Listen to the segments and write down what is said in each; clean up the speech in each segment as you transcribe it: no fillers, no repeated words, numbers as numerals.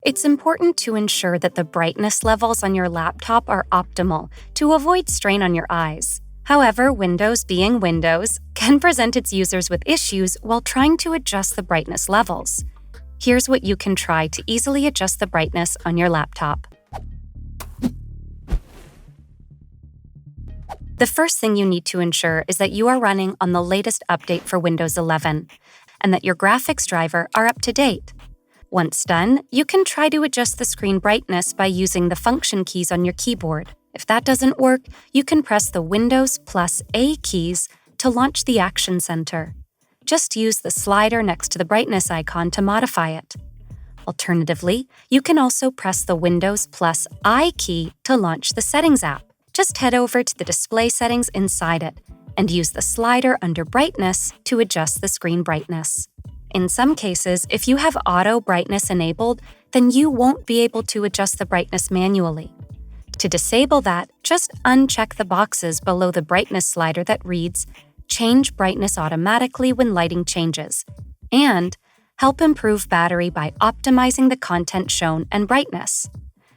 It's important to ensure that the brightness levels on your laptop are optimal to avoid strain on your eyes. However, Windows being Windows can present its users with issues while trying to adjust the brightness levels. Here's what you can try to easily adjust the brightness on your laptop. The first thing you need to ensure is that you are running on the latest update for Windows 11 and that your graphics driver are up to date. Once done, you can try to adjust the screen brightness by using the function keys on your keyboard. If that doesn't work, you can press the Windows plus A keys to launch the Action Center. Just use the slider next to the brightness icon to modify it. Alternatively, you can also press the Windows plus I key to launch the Settings app. Just head over to the display settings inside it and use the slider under Brightness to adjust the screen brightness. In some cases, if you have auto brightness enabled, then you won't be able to adjust the brightness manually. To disable that, just uncheck the boxes below the brightness slider that reads, "Change brightness automatically when lighting changes," and help improve battery by optimizing the content shown and brightness.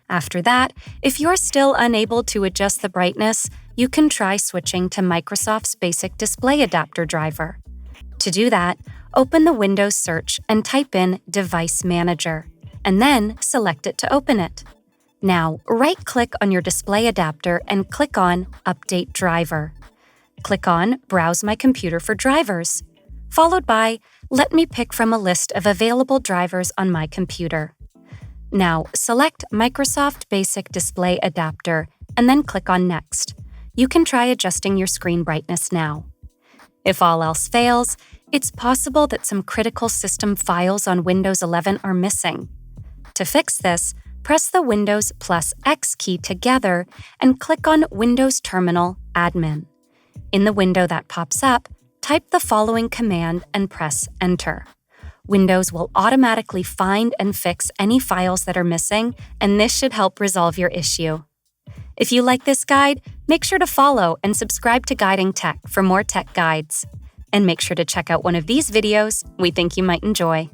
After that, if you're still unable to adjust the brightness, you can try switching to Microsoft's basic display adapter driver. To do that, open the Windows search and type in Device Manager, and then select it to open it. Now, right-click on your display adapter and click on Update Driver. Click on Browse My Computer for drivers, followed by Let me pick from a list of available drivers on my computer. Now, select Microsoft Basic Display Adapter and then click on Next. You can try adjusting your screen brightness now. If all else fails, it's possible that some critical system files on Windows 11 are missing. To fix this, press the Windows plus X key together and click on Windows Terminal Admin. In the window that pops up, type the following command and press Enter. Windows will automatically find and fix any files that are missing, and this should help resolve your issue. If you like this guide, make sure to follow and subscribe to Guiding Tech for more tech guides. And make sure to check out one of these videos we think you might enjoy.